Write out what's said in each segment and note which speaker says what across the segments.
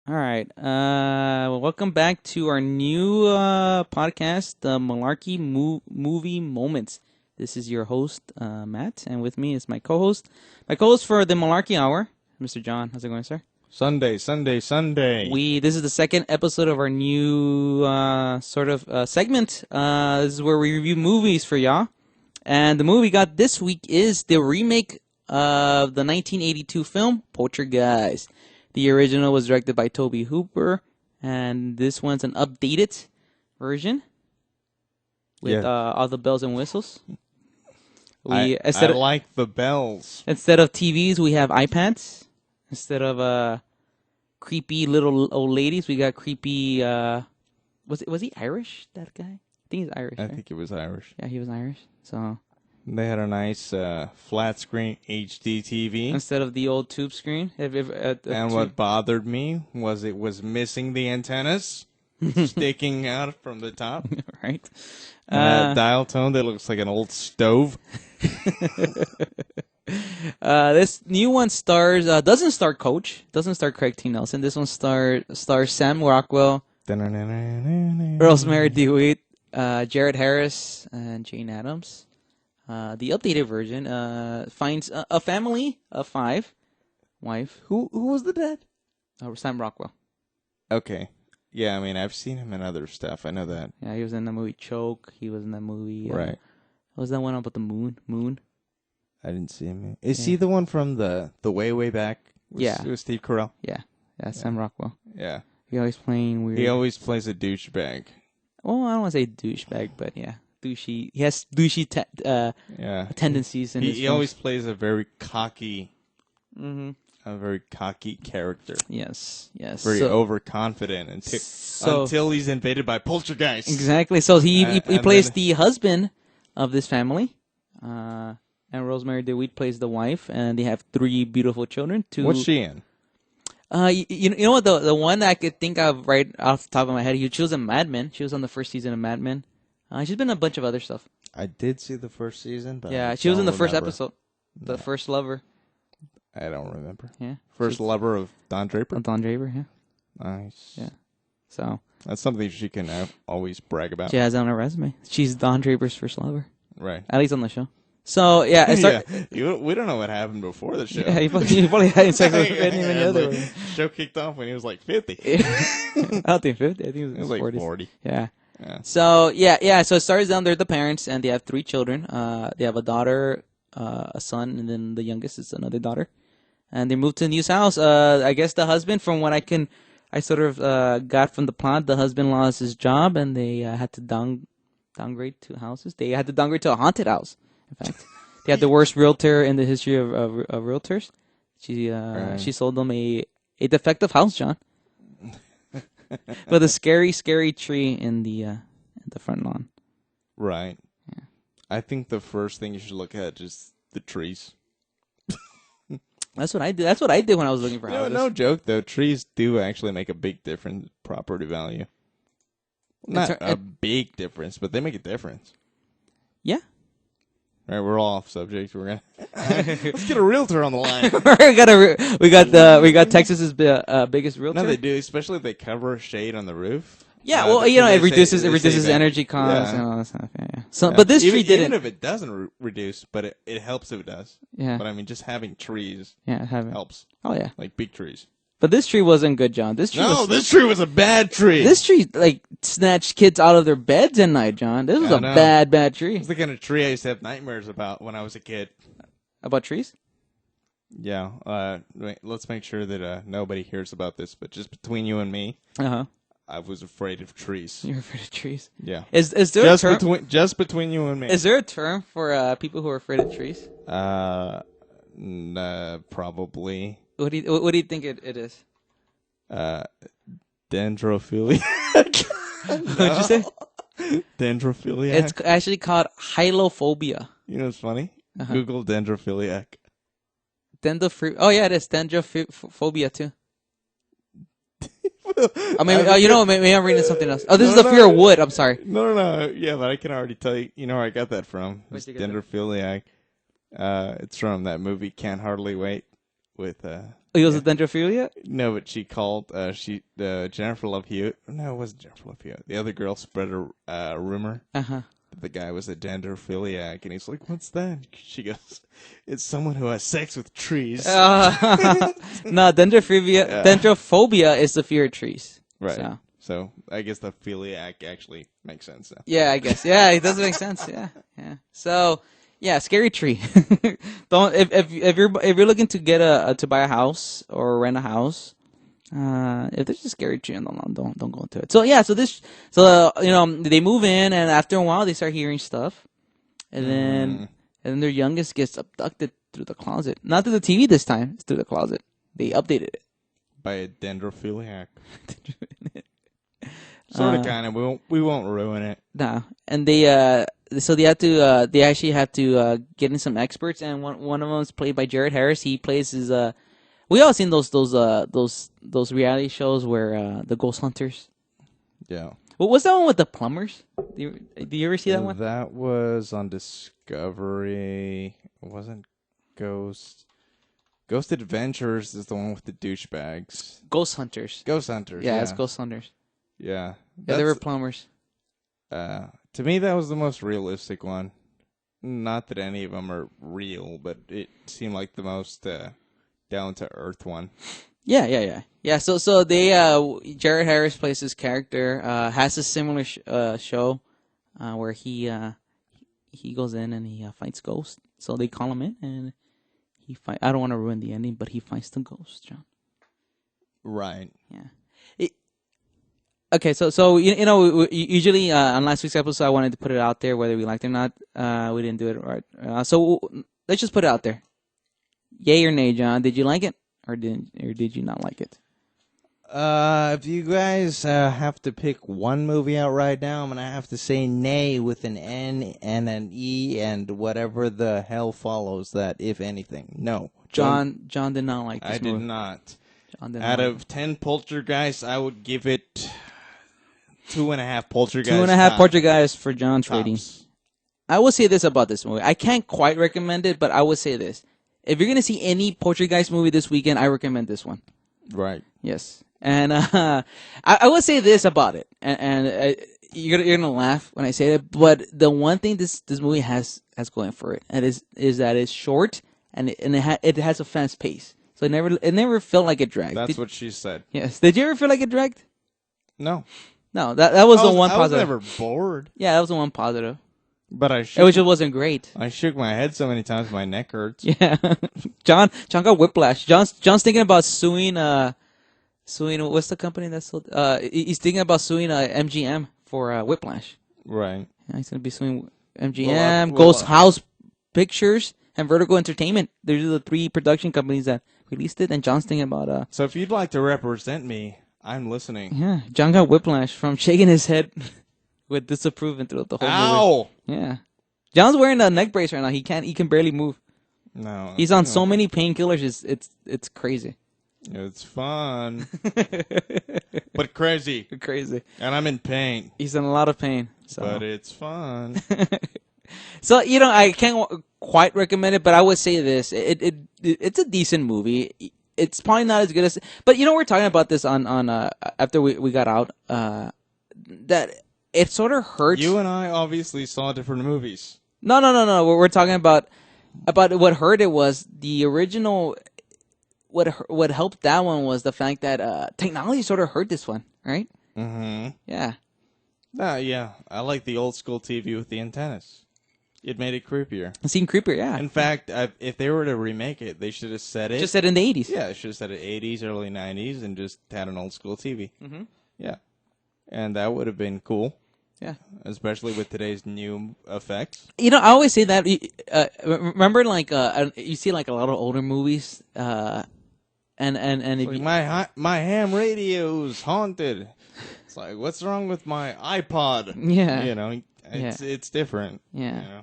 Speaker 1: All right. Welcome back to our new podcast, the Malarkey Movie Moments. This is your host, Matt, and with me is my co-host. My co-host for the Malarkey Hour, Mr. John. How's it going, sir?
Speaker 2: Sunday.
Speaker 1: This is the second episode of our new segment. This is where we review movies for y'all. And the movie we got this week is the remake of the 1982 film, Poltergeist. The original was directed by Tobe Hooper, and this one's an updated version with all the bells and whistles.
Speaker 2: I like the bells.
Speaker 1: Instead of TVs, we have iPads. Instead of creepy little old ladies, we got creepy. Was he Irish? That guy? I think he's Irish.
Speaker 2: I
Speaker 1: right?
Speaker 2: think he was Irish.
Speaker 1: Yeah, he was Irish. So
Speaker 2: they had a nice flat screen HD TV.
Speaker 1: instead of the old tube screen,
Speaker 2: What bothered me was it was missing the antennas sticking out from the top.
Speaker 1: right?
Speaker 2: Dial tone that looks like an old stove.
Speaker 1: This new one doesn't star Coach, doesn't star Craig T. Nelson. This one stars Sam Rockwell, Rosemary DeWitt, Jared Harris, and Jane Addams. The updated version finds a family of 5, wife.
Speaker 2: Who was the dad?
Speaker 1: Sam Rockwell.
Speaker 2: Okay. Yeah, I mean, I've seen him in other stuff. I know that.
Speaker 1: Yeah, he was in the movie Choke. He was in that movie.
Speaker 2: Right.
Speaker 1: What was that one about the moon?
Speaker 2: I didn't see him. Is he the one from the way back?
Speaker 1: Yeah.
Speaker 2: With Steve Carell?
Speaker 1: Yeah, Sam Rockwell.
Speaker 2: Yeah.
Speaker 1: He always playing weird.
Speaker 2: He always plays a douchebag.
Speaker 1: Well, I don't want to say douchebag, but yeah. Douchey. He has douchey tendencies in his
Speaker 2: He
Speaker 1: films.
Speaker 2: always plays a very cocky
Speaker 1: Mm-hmm.
Speaker 2: a very cocky character.
Speaker 1: Yes.
Speaker 2: Very overconfident until he's invaded by Poltergeist.
Speaker 1: Exactly. So he plays
Speaker 2: then
Speaker 1: the husband of this family, and Rosemary DeWitt plays the wife, and they have 3 beautiful children.
Speaker 2: What's she in?
Speaker 1: You know what, the one that I could think of right off the top of my head, she was in Mad Men. She was on the first season of Mad Men. She's been in a bunch of other stuff.
Speaker 2: I did see the first season, but
Speaker 1: Yeah,
Speaker 2: I
Speaker 1: she was in the first
Speaker 2: remember.
Speaker 1: episode. The First Lover.
Speaker 2: I don't remember.
Speaker 1: Yeah.
Speaker 2: First lover of Don Draper?
Speaker 1: Don Draper, yeah.
Speaker 2: Nice.
Speaker 1: Yeah. So
Speaker 2: That's something she can always brag about.
Speaker 1: she has it on her resume. She's Don Draper's first lover.
Speaker 2: Right.
Speaker 1: At least on the show. So, yeah.
Speaker 2: We don't know what happened before the show.
Speaker 1: Yeah, he probably had sex with any other one.
Speaker 2: Show kicked off when he was like 50.
Speaker 1: I don't think 50. I think it was
Speaker 2: like
Speaker 1: 40s.
Speaker 2: 40.
Speaker 1: Yeah.
Speaker 2: Yeah.
Speaker 1: So, yeah. So it starts down. They're the parents, and they have 3 children. They have a daughter, a son, and then the youngest is another daughter. And they moved to a new house. I guess the husband, from what I sort of got from the plot, the husband lost his job, and they had to downgrade to houses. They had to downgrade to a haunted house. In fact, they had the worst realtor in the history of realtors. She sold them a defective house, John, with a scary tree in the front lawn.
Speaker 2: Right.
Speaker 1: Yeah.
Speaker 2: I think the first thing you should look at is the trees.
Speaker 1: That's what I did. That's what I did when I was looking for houses.
Speaker 2: No joke though. Trees do actually make a big difference in property value. Not a big difference, but they make a difference.
Speaker 1: Yeah.
Speaker 2: All right, we're all off subject. We're gonna let's get a realtor on the line.
Speaker 1: we got Texas's biggest realtor.
Speaker 2: No, they do, especially if they cover shade on the roof.
Speaker 1: Yeah, well, it reduces energy costs and all that stuff. Yeah. So, but this tree didn't.
Speaker 2: Even if it doesn't reduce, but it helps if it does.
Speaker 1: Yeah.
Speaker 2: But I mean, just having trees helps.
Speaker 1: Oh yeah.
Speaker 2: Like big trees.
Speaker 1: But this tree wasn't good, John. This
Speaker 2: tree was a bad tree.
Speaker 1: This tree snatched kids out of their beds at night, John. This was a bad tree.
Speaker 2: It's the kind of tree I used to have nightmares about when I was a kid.
Speaker 1: About trees?
Speaker 2: Yeah. Let's make sure that nobody hears about this, but just between you and me. I was afraid of trees.
Speaker 1: You're afraid of trees?
Speaker 2: Yeah.
Speaker 1: Is there a term?
Speaker 2: Just between you and me.
Speaker 1: Is there a term for people who are afraid of trees?
Speaker 2: Probably.
Speaker 1: What do you think it is?
Speaker 2: Dendrophiliac.
Speaker 1: What'd you say?
Speaker 2: Dendrophiliac.
Speaker 1: It's actually called hylophobia.
Speaker 2: You know what's funny? Google dendrophiliac.
Speaker 1: Oh yeah, it is dendrophobia too. I mean, maybe I'm reading something else. Oh, this is the fear of wood. I'm sorry.
Speaker 2: No. Yeah, but I can already tell you. You know where I got that from? It's
Speaker 1: Where'd you get
Speaker 2: dendrophiliac. It's from that movie Can't Hardly Wait with
Speaker 1: it was a dendrophilia?
Speaker 2: No, but she called Jennifer Love Hewitt. No, it wasn't Jennifer Love Hewitt. The other girl spread a rumor that the guy was a dendrophiliac, and he's like, "What's that?" She goes, "It's someone who has sex with trees."
Speaker 1: No, dendrophobia is the fear of trees.
Speaker 2: Right. So I guess the philiac actually makes sense now.
Speaker 1: Yeah, I guess. Yeah, it does make sense. Yeah. So. Yeah, scary tree. Don't if you're looking to get to buy a house or rent a house, if there's a scary tree on the lawn, don't go into it. So yeah, so they move in, and after a while they start hearing stuff, and then their youngest gets abducted through the closet. Not through the TV this time; it's through the closet. They updated it
Speaker 2: by a dendrophiliac. Sort of, kind of. We won't ruin it.
Speaker 1: No, and they they actually have to get in some experts, and one of them is played by Jared Harris. He plays his we all seen those reality shows where the ghost hunters.
Speaker 2: Yeah.
Speaker 1: What was that one with the plumbers? Do you ever see that one?
Speaker 2: That was on Discovery. It wasn't Ghost. Ghost Adventures is the one with the douchebags.
Speaker 1: Ghost Hunters.
Speaker 2: Ghost Hunters.
Speaker 1: Yeah, it's Ghost Hunters.
Speaker 2: Yeah.
Speaker 1: Yeah, they were plumbers.
Speaker 2: To me, that was the most realistic one. Not that any of them are real, but it seemed like the most down to earth one.
Speaker 1: Yeah. So they Jared Harris plays his character. Has a similar show where he goes in and he fights ghosts. So they call him in and he fight. I don't want to ruin the ending, but he fights the ghost, John.
Speaker 2: Right.
Speaker 1: Yeah. Okay, so usually on last week's episode, I wanted to put it out there whether we liked it or not. We didn't do it right. So let's just put it out there. Yay or nay, John? Did you like it, or did you not like it?
Speaker 2: If you guys have to pick one movie out right now, I'm gonna have to say nay with an N and an E and whatever the hell follows that, if anything. No,
Speaker 1: John did not like this movie.
Speaker 2: I did not. Out of 10 Poltergeists, I would give it 2.5 Poltergeists.
Speaker 1: 2.5 Poltergeists for John's rating. I will say this about this movie. I can't quite recommend it, but I will say this. If you're going to see any Poltergeist movie this weekend, I recommend this one.
Speaker 2: Right.
Speaker 1: Yes. And I will say this about it. And you're going to laugh when I say it, but the one thing this movie has going for it and is that it's short and it has a fast pace. So it never felt like it dragged.
Speaker 2: That's what she said.
Speaker 1: Yes. Did you ever feel like it dragged?
Speaker 2: No.
Speaker 1: No, that was the one positive.
Speaker 2: I was never bored.
Speaker 1: Yeah, that was the one positive.
Speaker 2: But
Speaker 1: it just wasn't great.
Speaker 2: I shook my head so many times my neck hurts.
Speaker 1: Yeah. John got whiplash. John's thinking about suing what's the company that's sold? He's thinking about suing MGM for whiplash.
Speaker 2: Right.
Speaker 1: Yeah, he's gonna be suing MGM, Ghost House Pictures, and Vertigo Entertainment. These are the 3 production companies that released it, and John's thinking about
Speaker 2: So if you'd like to represent me, I'm listening.
Speaker 1: Yeah, John got whiplash from shaking his head with disapproval throughout the whole movie. Yeah. John's wearing a neck brace right now. He can barely move.
Speaker 2: No.
Speaker 1: He's on so many painkillers. It's crazy.
Speaker 2: It's fun. But crazy.
Speaker 1: Crazy.
Speaker 2: And I'm in pain.
Speaker 1: He's in a lot of pain. So.
Speaker 2: But it's fun.
Speaker 1: So, I can't quite recommend it, but I would say this. It's a decent movie. It's probably not as good as... But, we're talking about this on after we got out, that it sort of hurts...
Speaker 2: You and I obviously saw different movies.
Speaker 1: No. We're talking about what hurt it was the original... What helped that one was the fact that technology sort of hurt this one, right?
Speaker 2: Mm-hmm.
Speaker 1: Yeah.
Speaker 2: Yeah. I like the old school TV with the antennas. It made it creepier.
Speaker 1: It seemed creepier, yeah.
Speaker 2: In fact, if they were to remake it, they should have said it.
Speaker 1: Just said in the 80s.
Speaker 2: Yeah, they should have said it 80s, early 90s, and just had an old school TV.
Speaker 1: Mm-hmm.
Speaker 2: Yeah. And that would have been cool.
Speaker 1: Yeah.
Speaker 2: Especially with today's new effects.
Speaker 1: I always say that. Remember, you see, a lot of older movies, and
Speaker 2: if my ham radio's haunted. It's like, what's wrong with my iPod?
Speaker 1: Yeah.
Speaker 2: It's different.
Speaker 1: Yeah.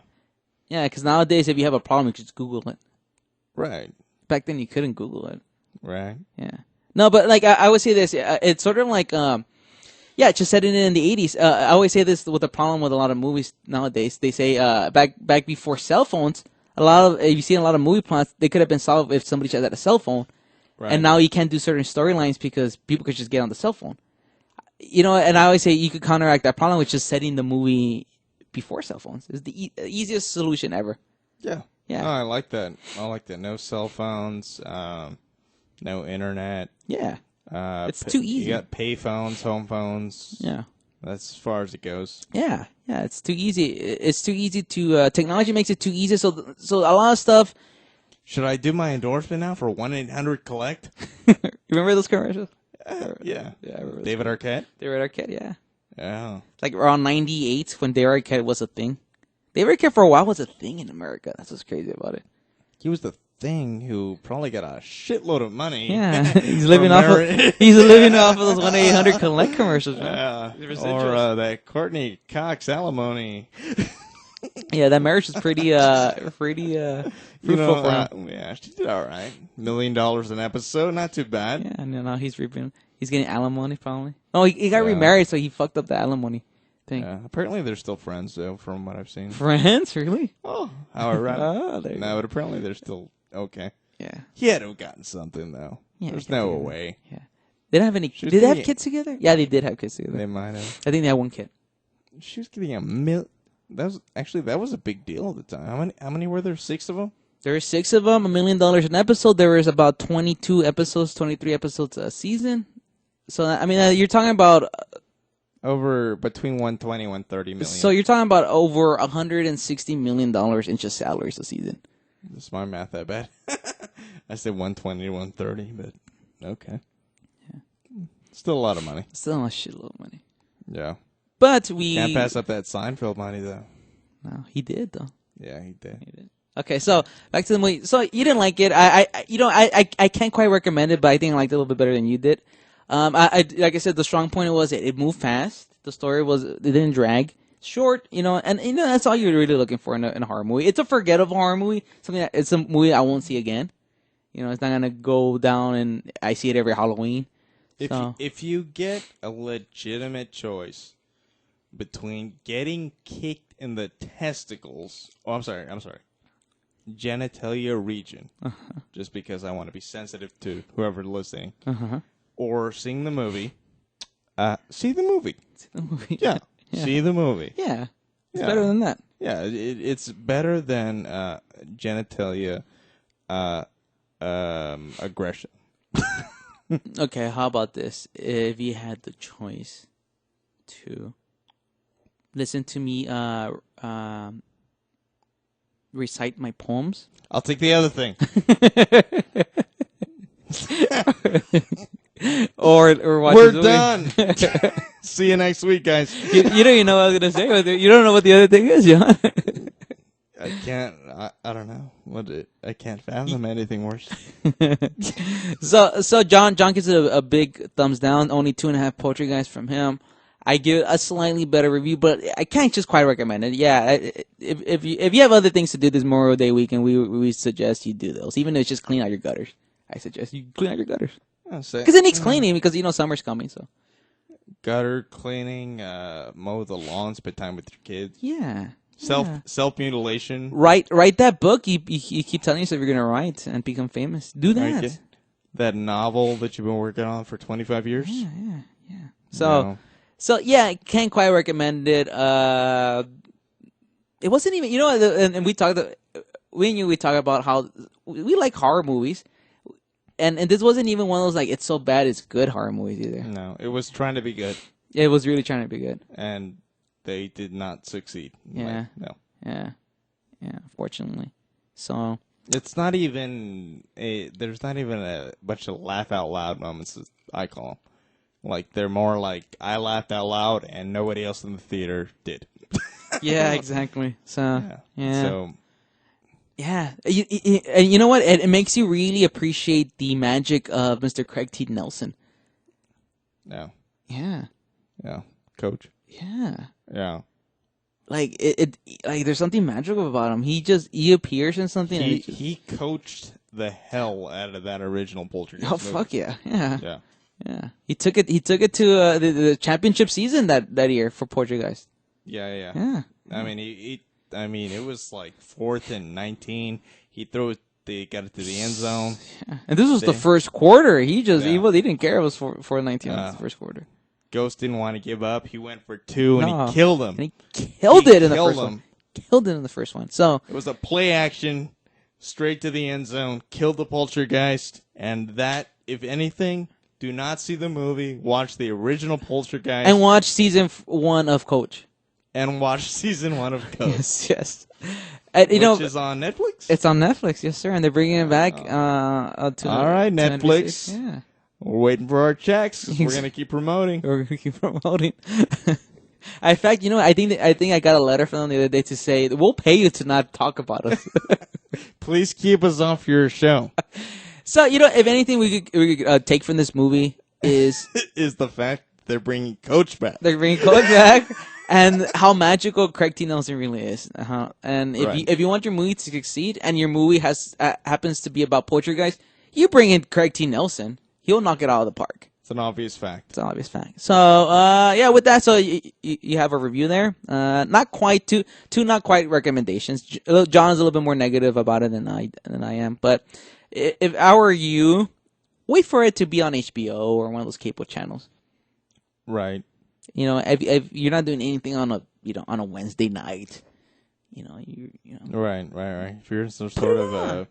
Speaker 1: Yeah, because nowadays, if you have a problem, you just Google it.
Speaker 2: Right.
Speaker 1: Back then, you couldn't Google it.
Speaker 2: Right.
Speaker 1: Yeah. No, but I would say this. It's sort of like, just set it in the 80s. I always say this with the problem with a lot of movies nowadays. They say back before cell phones, If you see a lot of movie plots, they could have been solved if somebody just had a cell phone.
Speaker 2: Right.
Speaker 1: And now you can't do certain storylines because people could just get on the cell phone. And I always say you could counteract that problem with just setting the movie before cell phones. It's the easiest solution ever.
Speaker 2: Yeah.
Speaker 1: Yeah.
Speaker 2: Oh, I like that. No cell phones, no internet.
Speaker 1: Yeah. It's too easy.
Speaker 2: You got pay phones, home phones.
Speaker 1: Yeah.
Speaker 2: That's as far as it goes.
Speaker 1: Yeah. Yeah. It's too easy. It's too easy to, technology makes it too easy. So a lot of stuff.
Speaker 2: Should I do my endorsement now for 1-800-COLLECT?
Speaker 1: Remember those commercials?
Speaker 2: Yeah.
Speaker 1: Yeah. I remember
Speaker 2: David Arquette?
Speaker 1: David Arquette, yeah.
Speaker 2: Yeah.
Speaker 1: Like around 98 when David Arquette was a thing. David Arquette for a while was a thing in America. That's what's crazy about it.
Speaker 2: He was the thing who probably got a shitload of money.
Speaker 1: Yeah, he's living off of those 1-800-COLLECT commercials. Man.
Speaker 2: Or that Courtney Cox alimony.
Speaker 1: Yeah, that marriage is pretty fruitful for him.
Speaker 2: Yeah, she did all right. $1 million an episode, not too bad.
Speaker 1: Yeah, and now he's getting alimony probably. Oh, he got remarried, so he fucked up the alimony thing.
Speaker 2: Yeah, apparently they're still friends though, from what I've seen.
Speaker 1: Friends, really?
Speaker 2: Oh, how ironic.
Speaker 1: There you
Speaker 2: No, but apparently they're still okay.
Speaker 1: Yeah.
Speaker 2: He had to have gotten something though.
Speaker 1: Yeah,
Speaker 2: There's no way.
Speaker 1: Yeah. They didn't have any. Did they have kids together? Yeah, they did have kids together.
Speaker 2: They might have.
Speaker 1: I think they had one kid.
Speaker 2: She was getting that was a big deal at the time. How many were there? 6 of them?
Speaker 1: There were 6 of them, $1 million an episode. There was about 22 episodes, 23 episodes a season. So I mean, you're talking about
Speaker 2: over between 120 and 130 million.
Speaker 1: So you're talking about over $160 million in just salaries a season.
Speaker 2: That's my math, I bet. I said 120 to 130, but okay. Yeah. Still a lot of money.
Speaker 1: Still a shitload of money.
Speaker 2: Yeah.
Speaker 1: But we
Speaker 2: can't pass up that Seinfeld money, though.
Speaker 1: No, he did, though.
Speaker 2: Yeah, he did.
Speaker 1: Okay, so back to the movie. So you didn't like it. I can't quite recommend it, but I think I liked it a little bit better than you did. Like I said, the strong point was it moved fast. The story it didn't drag. Short, and that's all you're really looking for in a horror movie. It's a forgettable horror movie. It's a movie I won't see again. It's not gonna go down and I see it every Halloween.
Speaker 2: If you get a legitimate choice between getting kicked in the testicles, I'm sorry, genitalia region, just because I want to be sensitive to whoever listening, or seeing the movie, see the movie.
Speaker 1: See the movie.
Speaker 2: Yeah. See the movie.
Speaker 1: Yeah. It's better than that.
Speaker 2: Yeah, it's better than genitalia aggression.
Speaker 1: Okay, how about this? If you had the choice to listen to me recite my poems,
Speaker 2: I'll take the other thing.
Speaker 1: or watch
Speaker 2: We're done. See you next week, guys.
Speaker 1: You don't even know what I was gonna say. You don't know what the other thing is, John.
Speaker 2: I can't. I don't know I can't fathom anything worse.
Speaker 1: So John gives it a big thumbs down. Only 2.5 Poltergeist from him. I give it a slightly better review, but I can't just quite recommend it. Yeah, if you have other things to do this Memorial Day weekend, we suggest you do those. Even though it's just clean out your gutters, I suggest you clean out your gutters because it needs cleaning because summer's coming. So
Speaker 2: gutter cleaning, mow the lawn, spend time with your kids.
Speaker 1: Yeah.
Speaker 2: Self mutilation.
Speaker 1: Write that book you keep telling yourself you're gonna write and become famous. Do that.
Speaker 2: Right, that novel that you've been working on for 25 years.
Speaker 1: Yeah. So yeah, I can't quite recommend it. It wasn't even and we talked about how we like horror movies, and this wasn't even one of those like it's so bad it's good horror movies either.
Speaker 2: No, it was trying to be good.
Speaker 1: It was really trying to be good,
Speaker 2: and they did not succeed.
Speaker 1: Yeah.
Speaker 2: No.
Speaker 1: Yeah. Unfortunately, so
Speaker 2: it's not even there's not even a bunch of laugh out loud moments, as I call them. Like, they're more like, I laughed out loud and nobody else in the theater did.
Speaker 1: Yeah, exactly. So, yeah.
Speaker 2: So,
Speaker 1: yeah. And you know what? It makes you really appreciate the magic of Mr. Craig T. Nelson.
Speaker 2: No.
Speaker 1: Yeah.
Speaker 2: Yeah. Coach.
Speaker 1: Yeah.
Speaker 2: Yeah.
Speaker 1: Like, like, there's something magical about him. He appears in something.
Speaker 2: He coached the hell out of that original Poltergeist movie.
Speaker 1: Fuck yeah. Yeah.
Speaker 2: Yeah.
Speaker 1: Yeah, he took it to the championship season that year for Poltergeist.
Speaker 2: Yeah.
Speaker 1: Yeah.
Speaker 2: I mean, I mean, it was like 4th and 19. They got it to the end zone.
Speaker 1: Yeah. And this was the first quarter. He didn't care. It was 4-19 in the first quarter.
Speaker 2: Ghost didn't want to give up. He went for 2 and he killed him.
Speaker 1: And he killed it in the first one. Killed it in the first one. So
Speaker 2: it was a play action, straight to the end zone, killed the Poltergeist, and that, if anything, do not see the movie. Watch the original Poltergeist.
Speaker 1: And watch season 1 of Coach.
Speaker 2: And watch season 1 of Coach.
Speaker 1: Yes.
Speaker 2: Which is on Netflix?
Speaker 1: It's on Netflix, yes, sir. And they're bringing it back.
Speaker 2: All right, Netflix.
Speaker 1: Yeah.
Speaker 2: We're waiting for our checks. We're going to keep promoting.
Speaker 1: We're going to keep promoting. In fact, I think I got a letter from them the other day to say, we'll pay you to not talk about us.
Speaker 2: Please keep us off your show.
Speaker 1: So, if anything we could take from this movie is
Speaker 2: the fact they're bringing Coach back.
Speaker 1: They're bringing Coach back. And how magical Craig T. Nelson really is. And if you want your movie to succeed and your movie happens to be about Poltergeist, you bring in Craig T. Nelson. He'll knock it out of the park.
Speaker 2: It's an obvious fact.
Speaker 1: So, with that, so you have a review there. Not quite two not quite recommendations. John is a little bit more negative about it than I am. But if I were you, wait for it to be on HBO or one of those cable channels.
Speaker 2: Right.
Speaker 1: If you're not doing anything on a Wednesday night,
Speaker 2: Right. If you're in some sort of a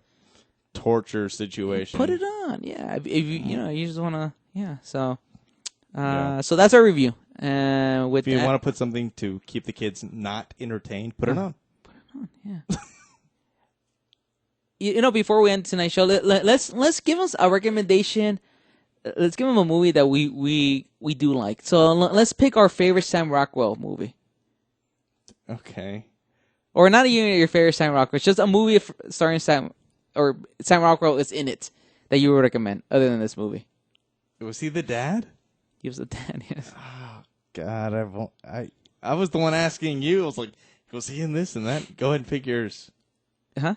Speaker 2: torture situation,
Speaker 1: put it on. Yeah. If you just want to. Yeah. So, so that's our review. If
Speaker 2: you want to put something to keep the kids not entertained, put it on.
Speaker 1: Put it on. Yeah. Before we end tonight's show, let's give us a recommendation. Let's give them a movie that we do like. So let's pick our favorite Sam Rockwell movie.
Speaker 2: Okay.
Speaker 1: Or not even your favorite Sam Rockwell. It's just a movie starring Sam Rockwell is in it that you would recommend other than this movie.
Speaker 2: Was he the dad?
Speaker 1: He was the dad, yes.
Speaker 2: Oh, God. I was the one asking you. I was like, was he in this and that? Go ahead and pick yours.
Speaker 1: Huh?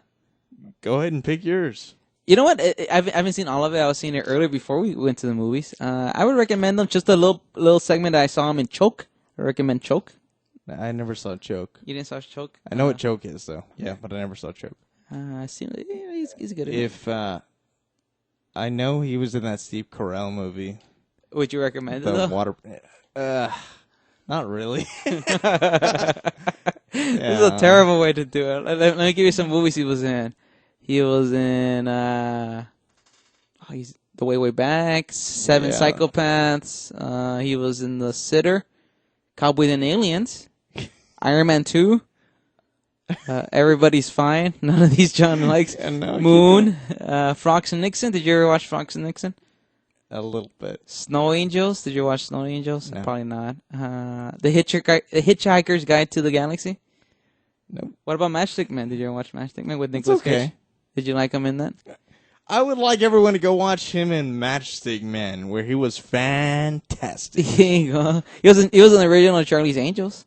Speaker 2: Go ahead and pick yours.
Speaker 1: You know what? I haven't seen all of it. I was seeing it earlier before we went to the movies. I would recommend them. Just a little segment that I saw him in Choke. I recommend Choke.
Speaker 2: I never saw Choke.
Speaker 1: You didn't saw Choke?
Speaker 2: I know what Choke is, though. Yeah, but I never saw Choke.
Speaker 1: He's good.
Speaker 2: If I know he was in that Steve Carell movie.
Speaker 1: Would you recommend it,
Speaker 2: the
Speaker 1: though?
Speaker 2: water? Not really.
Speaker 1: This is a terrible way to do it. Let me give you some movies he was in. He was in he's The Way Back, Seven Psychopaths. He was in The Sitter, Cowboys and Aliens, Iron Man 2, Everybody's Fine. None of these John likes. Moon, Frogs and Nixon. Did you ever watch Frogs and Nixon?
Speaker 2: A little bit.
Speaker 1: Snow Angels. Did you watch Snow Angels?
Speaker 2: No.
Speaker 1: Probably not. The Hitchhiker's Guide to the Galaxy.
Speaker 2: Nope.
Speaker 1: What about Matchstick Men? Did you ever watch Matchstick Men with Nicolas Cage? Did you like him in that?
Speaker 2: I would like everyone to go watch him in Matchstick Men, where he was fantastic.
Speaker 1: There you go. He was in the original Charlie's Angels.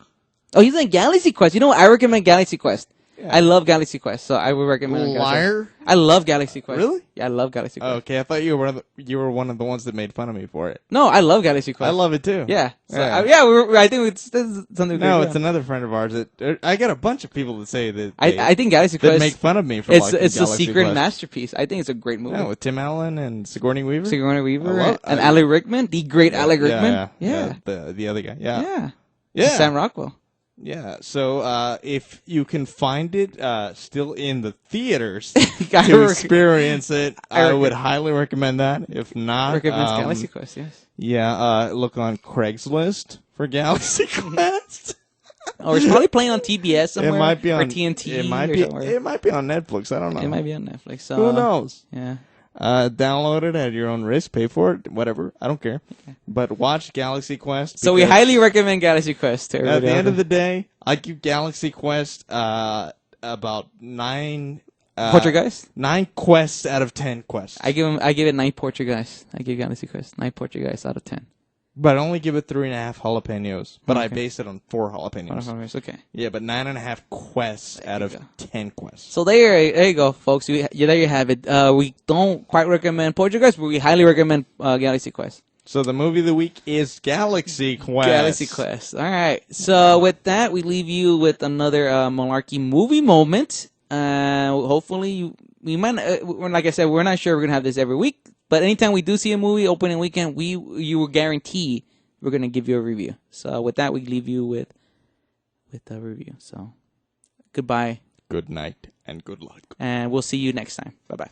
Speaker 1: Oh, he's in Galaxy Quest. You know what? I recommend Galaxy Quest. Yeah. I love Galaxy Quest, so I would recommend
Speaker 2: Liar?
Speaker 1: I love Galaxy Quest.
Speaker 2: Really?
Speaker 1: Yeah, I love Galaxy Quest.
Speaker 2: Okay, I thought you were one of the ones that made fun of me for it.
Speaker 1: No, I love Galaxy Quest.
Speaker 2: I love it too.
Speaker 1: Yeah. So,
Speaker 2: yeah.
Speaker 1: I think this is something.
Speaker 2: No, it's another friend of ours that I got a bunch of people that say that
Speaker 1: I think Galaxy Quest
Speaker 2: make fun of me for
Speaker 1: it's
Speaker 2: Galaxy
Speaker 1: a secret
Speaker 2: Quest.
Speaker 1: masterpiece. I think it's a great movie.
Speaker 2: Yeah, with Tim Allen and Sigourney Weaver.
Speaker 1: And Alec Rickman, the great Alec Rickman.
Speaker 2: Yeah. The other guy.
Speaker 1: Yeah.
Speaker 2: Yeah.
Speaker 1: Sam Rockwell.
Speaker 2: Yeah, so if you can find it still in the theaters to experience it, I would highly recommend that. If not,
Speaker 1: recommend Galaxy Quest, yes.
Speaker 2: Yeah, look on Craigslist for Galaxy Quest.
Speaker 1: Or it's probably playing on TBS somewhere.
Speaker 2: It might be on
Speaker 1: or TNT.
Speaker 2: It might be on Netflix. I don't know.
Speaker 1: It might be on Netflix. So,
Speaker 2: who knows?
Speaker 1: Yeah.
Speaker 2: Download it at your own risk. Pay for it. Whatever. I don't care. Okay. But watch Galaxy Quest.
Speaker 1: So we highly recommend Galaxy Quest to everybody.
Speaker 2: At the end of the day, I give Galaxy Quest about 9
Speaker 1: Poltergeist?
Speaker 2: 9 quests out of 10 quests.
Speaker 1: I give it 9 Poltergeist. I give Galaxy Quest 9 Poltergeist out of 10.
Speaker 2: But I only give it 3.5 jalapenos. But I base it on 4 jalapenos.
Speaker 1: Okay.
Speaker 2: Yeah, but 9.5 quests out of 10 quests.
Speaker 1: So there you go, folks. There you have it. We don't quite recommend Poltergeist, but we highly recommend Galaxy Quest.
Speaker 2: So the movie of the week is Galaxy Quest.
Speaker 1: Galaxy Quest. All right. So with that, we leave you with another Malarkey movie moment. Hopefully, we might. Like I said, we're not sure we're gonna have this every week, but anytime we do see a movie opening weekend, you will guarantee we're gonna give you a review. So with that, we leave you with a review. So goodbye.
Speaker 2: Good night and good luck.
Speaker 1: And we'll see you next time. Bye bye.